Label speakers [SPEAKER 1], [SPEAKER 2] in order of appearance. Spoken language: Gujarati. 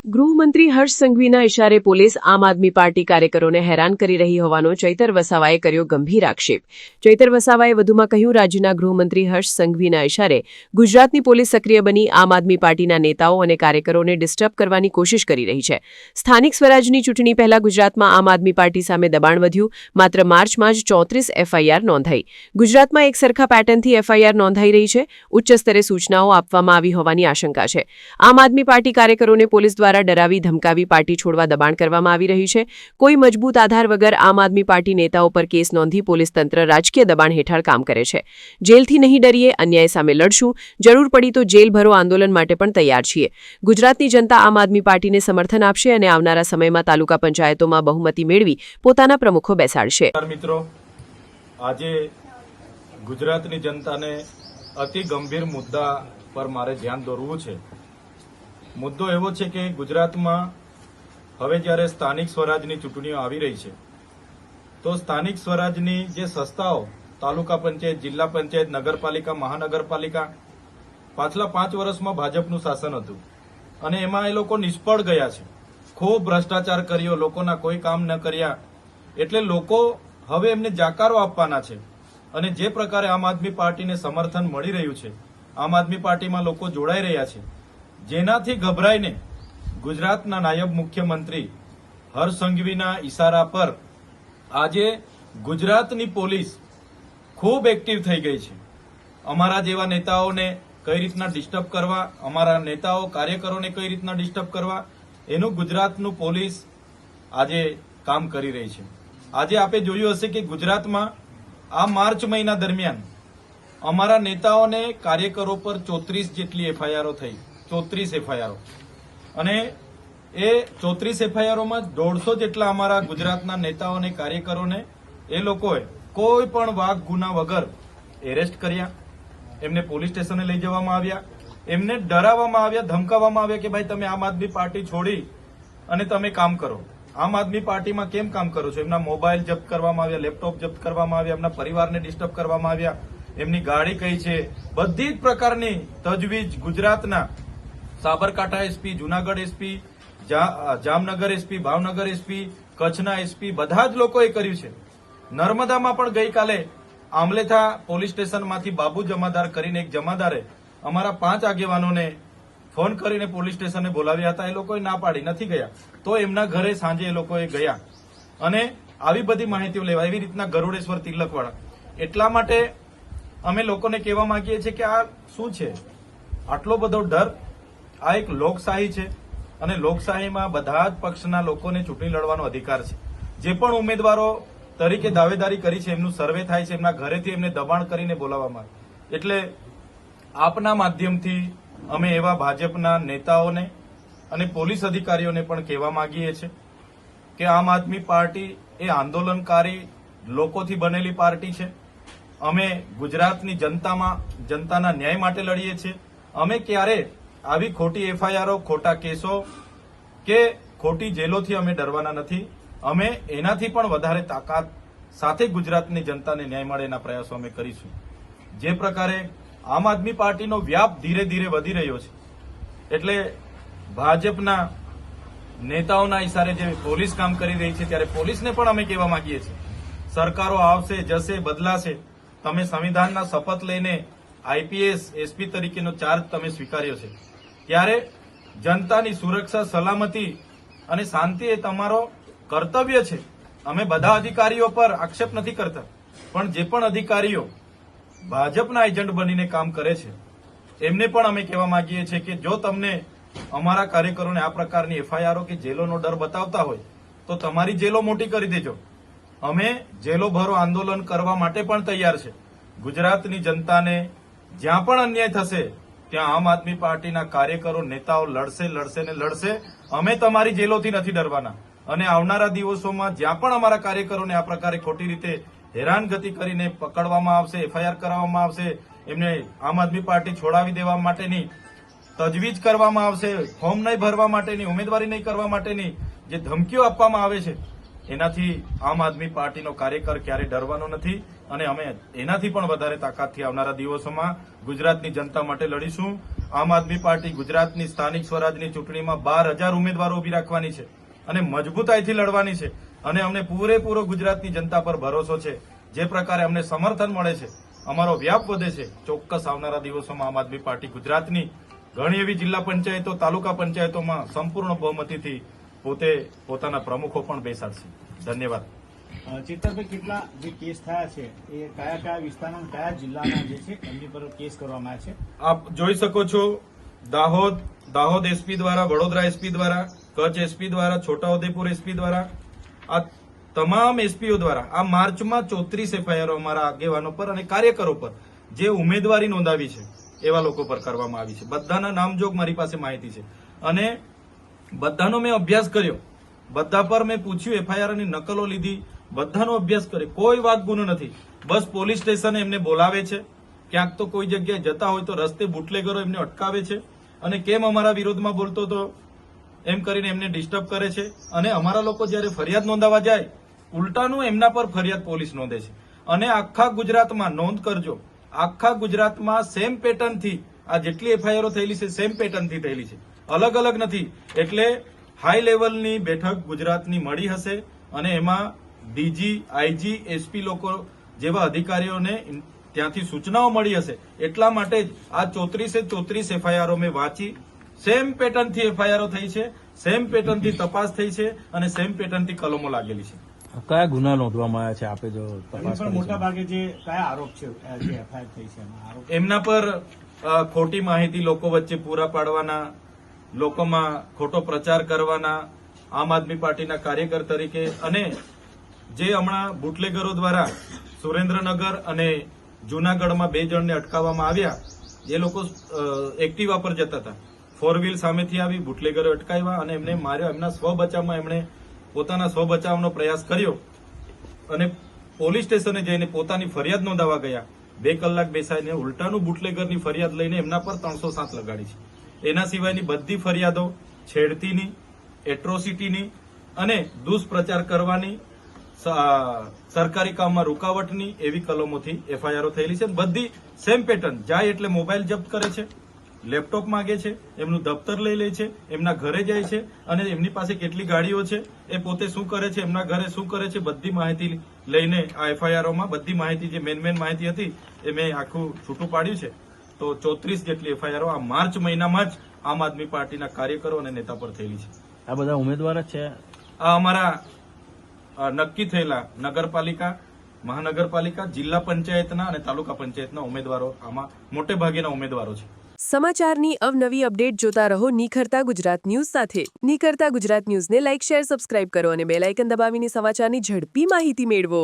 [SPEAKER 1] ગૃહમંત્રી હર્ષ સંઘવીના ઇશારે પોલીસ આમ આદમી પાર્ટી કાર્યકરોને હેરાન કરી રહી હોવાનો ચૈતર વસાવાએ કર્યો ગંભીર આક્ષેપ. ચૈતર વસાવાએ વધુમાં કહ્યું, રાજ્યના ગૃહમંત્રી હર્ષ સંઘવીના ઇશારે ગુજરાતની પોલીસ સક્રિય બની આમ આદમી પાર્ટીના નેતાઓ અને કાર્યકરોને ડિસ્ટર્બ કરવાની કોશિશ કરી રહી છે. સ્થાનિક સ્વરાજની ચૂંટણી પહેલા ગુજરાતમાં આમ આદમી પાર્ટી સામે દબાણ વધ્યું. માત્ર માર્ચમાં જ 34 એફઆઈઆર નોંધાઈ. ગુજરાતમાં એક સરખા પેટર્નથી એફઆઈઆર નોંધાઈ રહી છે. ઉચ્ચ સ્તરે સૂચનાઓ આપવામાં આવી હોવાની આશંકા છે. આમ આદમી પાર્ટી કાર્યકરોને પોલીસ દ્વારા ડરાવી ધમકાવી પાર્ટી છોડવા દબાણ કરવામાં આવી રહ્યું છે. કોઈ મજબૂત આધાર વગર આમ આદમી પાર્ટી નેતાઓ પર કેસ નોંધી પોલીસ તંત્ર રાજકીય દબાણ હેઠળ કામ કરે છે. જેલથી નહીં ડરીએ, અન્યાય સામે લડશું, જરૂર પડી તો જેલ ભરો આંદોલન માટે પણ તૈયાર છીએ. ગુજરાતની જનતા આમ આદમી પાર્ટીને સમર્થન આપશે અને આવનારા સમયમાં તાલુકા પંચાયતોમાં બહુમતી મેળવી પોતાના પ્રમુખો બેસાડશે.
[SPEAKER 2] મિત્રો, આજે ગુજરાતની જનતાને અતિ ગંભીર મુદ્દા પર મારે ધ્યાન દોરવું છે. મુદ્દો એવો છે કે ગુજરાતમાં હવે જ્યારે સ્થાનિક સ્વરાજની ચૂંટણીઓ આવી રહી છે તો સ્થાનિક સ્વરાજની જે સંસ્થાઓ તાલુકા પંચાયત, જિલ્લા પંચાયત, નગરપાલિકા, મહાનગરપાલિકા પાછલા 5 વર્ષમાં ભાજપનું શાસન હતું અને એમાં એ લોકો નિષ્ફળ ગયા છે. ખૂબ ભ્રષ્ટાચાર કર્યો, લોકોના કોઈ કામ ન કર્યા. એટલે લોકો હવે એમને જાકારો આપવાના છે અને જે પ્રકારે આમ આદમી પાર્ટીને સમર્થન મળી રહ્યું છે, આમ આદમી પાર્ટીમાં લોકો જોડાઈ રહ્યા છે, જેનાથી ગભરાઈને ગુજરાતના નાયબ મુખ્યમંત્રી હર્ષ સંઘવીના ઇશારા પર આજે ગુજરાતની પોલીસ ખૂબ એક્ટિવ થઈ ગઈ છે. અમારા જેવા નેતાઓને કઈ રીતના ડિસ્ટર્બ કરવા, અમારા નેતાઓ કાર્યકરોને કઈ રીતના ડિસ્ટર્બ કરવા, એનું ગુજરાતનું પોલીસ આજે કામ કરી રહી છે. આજે આપે જોયું હશે કે ગુજરાતમાં આ માર્ચ મહિના દરમિયાન અમારા નેતાઓને કાર્યકરો પર 34 જેટલી એફઆઈઆરો થઈ. 34 એફઆઈઆરો, અને એ 34 એફઆઈઆરોમાં 150 જેટલા અમારા ગુજરાતના નેતાઓ અને કાર્યકરોને એ લોકોએ કોઈ પણ વાક ગુના વગર એરેસ્ટ કર્યા. એમને પોલીસ સ્ટેશને લઈ જવામાં આવ્યા, એમને ડરાવવામાં આવ્યા, ધમકાવવામાં આવ્યા કે ભાઈ તમે આમ આદમી પાર્ટી છોડી અને તમે કામ કરો. આમ આદમી પાર્ટીમાં કેમ કામ કરો છો? એમના મોબાઈલ જપ્ત કરવામાં આવ્યા, લેપટોપ જપ્ત કરવામાં આવ્યા, એમના પરિવારને ડિસ્ટર્બ કરવામાં આવ્યા, એમની ગાડી કઈ છે, બધી જ પ્રકારની તજવીજ ગુજરાતના Sabarkantha SP, Junagadh SP, Jamnagar SP, Bhavnagar SP, કચ્છના એસપી, બધા જ લોકોએ કર્યું છે. નર્મદામાં પણ ગઈકાલે આમલેથા પોલીસ સ્ટેશનમાંથી બાબુ જમાદાર કરીને એક જમાદારે અમારા 5 આગેવાનોને ફોન કરીને પોલીસ સ્ટેશને બોલાવ્યા હતા. એ લોકોએ ના પાડી, નથી ગયા. તો એમના ઘરે સાંજે એ લોકોએ ગયા અને આવી બધી માહિતીઓ લેવા, એવી રીતના ગરુડેશ્વર તિલકવાળા. એટલા માટે અમે લોકોને કહેવા માંગીએ છીએ કે આ શું છે? આટલો બધો ડર? આ એક લોકશાહી છે અને લોકશાહીમાં બધા જ પક્ષના લોકોને ચૂંટણી લડવાનો અધિકાર છે. જે પણ ઉમેદવારો તરીકે દાવેદારી કરી છે એમનું સર્વે થાય છે, એમના ઘરેથી એમને દબાણ કરીને બોલાવવામાં આવે. એટલે આપના માધ્યમથી અમે એવા ભાજપના નેતાઓને અને પોલીસ અધિકારીઓને પણ કહેવા માંગીએ છીએ કે આમ આદમી પાર્ટી એ આંદોલનકારી લોકોથી બનેલી પાર્ટી છે. અમે ગુજરાતની જનતાના ન્યાય માટે લડીએ છીએ. અમે ક્યારે આવી ખોટી એફઆઈઆરો, ખોટા કેસો કે ખોટી જેલોથી અમે ડરવાના નથી. અમે એનાથી પણ વધારે તાકાત સાથે ગુજરાતની જનતાને ન્યાય મળે એના પ્રયાસો અમે કરીશું. જે પ્રકારે આમ આદમી પાર્ટીનો વ્યાપ ધીરે ધીરે વધી રહ્યો છે, એટલે ભાજપના નેતાઓના ઇશારે જે પોલીસ કામ કરી રહી છે, ત્યારે પોલીસને પણ અમે કહેવા માંગીએ છીએ, સરકારો આવશે, જશે, બદલાશે. તમે સંવિધાનના શપથ લઈને આઈપીએસ, એસપી તરીકેનો ચાર્જ તમે સ્વીકાર્યો છે, ત્યારે જનતાની સુરક્ષા, સલામતી અને શાંતિ એ તમારો કર્તવ્ય છે. અમે બધા અધિકારીઓ પર આક્ષેપ નથી કરતા, પણ જે પણ અધિકારીઓ ભાજપના એજન્ટ બનીને કામ કરે છે એમને પણ અમે કહેવા માંગીએ છીએ કે જો તમને અમારા કાર્યકરોને આ પ્રકારની એફઆઈઆરો કે જેલોનો ડર બતાવતા હોય તો તમારી જેલો મોટી કરી દેજો. અમે જેલો ભરો આંદોલન કરવા માટે પણ તૈયાર છે. ગુજરાતની જનતાને જ્યાં પણ અન્યાય થશે ત્યાં આમ આદમી પાર્ટીના કાર્યકરો, નેતાઓ લડશે, લડશે ને લડશે. અમે તમારી જેલોથી નથી ડરવાના અને આવનારા દિવસોમાં જ્યાં પણ અમારા કાર્યકરોને આ પ્રકારે ખોટી રીતે હેરાનગતિ કરીને પકડવામાં આવશે, એફઆઈઆર કરાવવામાં આવશે, એમને આમ આદમી પાર્ટી છોડાવી દેવા માટેની તજવીજ કરવામાં આવશે, ફોર્મ નહીં ભરવા માટેની, ઉમેદવારી નહીં કરવા માટેની જે ધમકીઓ આપવામાં આવે છે, એનાથી આમ આદમી પાર્ટીનો કાર્યકર ક્યારે ડરવાનો નથી. અને અમે એનાથી પણ વધારે તાકાતથી આવનારા દિવસોમાં ગુજરાતની જનતા માટે લડીશું. આમ આદમી પાર્ટી ગુજરાતની સ્થાનિક સ્વરાજની ચૂંટણીમાં 12,000 ઉમેદવારો ઉભી રાખવાની છે અને મજબૂતાઈથી લડવાની છે. અને અમને પૂરેપૂરો ગુજરાતની જનતા પર ભરોસો છે. જે પ્રકારે અમને સમર્થન મળે છે, અમારો વ્યાપ વધે છે, ચોક્કસ આવનારા દિવસોમાં આમ આદમી પાર્ટી ગુજરાતની ઘણી એવી જિલ્લા પંચાયતો, તાલુકા પંચાયતોમાં સંપૂર્ણ બહુમતીથી પોતે પોતાના પ્રમુખો પણ બેસાડશે. ધન્યવાદ.
[SPEAKER 3] ચેતરભાઈ, કેટલા જે કેસ થયા છે એ કયા કયા વિસ્તારના અને કયા જિલ્લાના જે છે એમની પર કેસ કરવામાં આવ્યા છે?
[SPEAKER 2] આપ જોઈ શકો છો, દાહોદ એસપી દ્વારા, વડોદરા એસપી દ્વારા, કચ્છ એસપી દ્વારા, છોટાઉદેપુર એસપી દ્વારા, આ તમામ એસપીઓ દ્વારા આ માર્ચમાં 34 એફઆઈઆર અમારા આગેવાનો પર અને કાર્યકરો પર જે ઉમેદવારી નોંધાવી છે એવા લોકો પર કરવામાં આવી છે. બધાના નામજોગ મારી પાસે માહિતી છે અને બધાનો મેં અભ્યાસ કર્યો. બધા પર મેં પૂછ્યું, એફઆઈઆરની નકલો લીધી, બધાનો અભ્યાસ કર્યો. કોઈ વાક ગુનો નથી. બસ પોલીસ સ્ટેશને એમને બોલાવે છે, ક્યાંક તો કોઈ જગ્યાએ જતા હોય તો રસ્તે બુટલેગરો એમને અટકાવે છે અને કેમ અમારા વિરોધમાં બોલતો હતો એમ કરીને એમને ડિસ્ટર્બ કરે છે. અને અમારા લોકો જયારે ફરિયાદ નોંધાવા જાય, ઉલટાનું એમના પર ફરિયાદ પોલીસ નોંધે છે. અને આખા ગુજરાતમાં નોંધ કરજો, આખા ગુજરાતમાં સેમ પેટર્નથી આ જેટલી એફઆઈઆરો થયેલી છે સેમ પેટર્નથી થયેલી છે, અલગ અલગ નથી. એટલે હાઈ લેવલની બેઠક ગુજરાતની મળી હશે અને એમાં ડીજી, આઈજી, એસપી લોકો જેવા અધિકારીઓને ત્યાંથી સૂચનાઓ મળી હશે. એટલા માટે જ આ 34 એફઆઈઆરો મેં વાંચી. સેમ પેટર્નથી એફઆઈઆરો થઈ છે, સેમ પેટર્નથી તપાસ થઈ છે અને સેમ પેટર્નથી કલમો લાગેલી છે.
[SPEAKER 4] કયા ગુના નોંધવામાં આવ્યા છે? આપે જો
[SPEAKER 3] એમની
[SPEAKER 4] તપાસ
[SPEAKER 3] પર
[SPEAKER 4] કરી
[SPEAKER 3] મોટા
[SPEAKER 4] છે.
[SPEAKER 3] ભાગે જે કયા આરોપ છે જે એફઆઈઆર થઈ છે એમાં આરોપ
[SPEAKER 2] એમના પર ખોટી માહિતી લોકો વચ્ચે પૂરા પાડવાના, લોકોમાં ખોટો પ્રચાર કરવાના, આમ આદમી પાર્ટીના કાર્યકર તરીકે, અને જે હમણાં બુટલેગરો દ્વારા સુરેન્દ્રનગર અને જૂનાગઢમાં 2 જણને અટકાવવામાં આવ્યા. એ લોકો એક્ટિવા પર જતા હતા, 4 વ્હીલ સામેથી આવી, બુટલેગરો અટકાવ્યા અને એમને માર્યા. એમના સ્વબચાવમાં એમણે પોતાના સ્વબચાવનો પ્રયાસ કર્યો અને પોલીસ સ્ટેશને જઈને પોતાની ફરિયાદ નોંધાવા ગયા. 2 કલાક બેસાડીને ઉલટાનું બુટલેગરની ફરિયાદ લઈને એમના પર 307 લગાડી છે. એના સિવાયની બધી ફરિયાદો છેડતીની, એટ્રોસિટીની અને દુષ્પ્રચાર કરવાની, સરકારી કામમાં રૂકાવટની એવી કલમોથી એફઆઈઆરો થયેલી છે. બધી સેમ પેટર્ન. જાય એટલે મોબાઈલ જપ્ત કરે છે, લેપટોપ માંગે છે, એમનું દફતર લઈ લે છે, એમના ઘરે જાય છે અને એમની પાસે કેટલી ગાડીઓ છે, એ પોતે શું કરે છે, એમના ઘરે શું કરે છે, બધી માહિતી લઈને આ એફઆઈઆરોમાં બધી માહિતી, જે મેન માહિતી હતી એ મેં આખું છૂટું પાડ્યું છે. તો 34 જેટલી એફઆઈઆરો આ માર્ચ મહિનામાં જ આમ આદમી પાર્ટીના કાર્યકરો અને નેતા પર થયેલી છે.
[SPEAKER 4] આ બધા ઉમેદવાર જ છે.
[SPEAKER 2] આ અમારા નક્કી થયેલા નગરપાલિકા, મહાનગરપાલિકા, જિલ્લા પંચાયતના અને તાલુકા પંચાયતના ઉમેદવારો આમાં મોટે ભાગેના ઉમેદવારો છે.
[SPEAKER 1] સમાચારની અવનવી અપડેટ જોતા રહો નિખરતા ગુજરાત ન્યૂઝ સાથે. નિખરતા ગુજરાત ન્યૂઝને લાઇક, શેર, સબસ્ક્રાઇબ કરો અને બેલ આઇકન દબાવીને સમાચારની ઝડપી માહિતી મેળવો.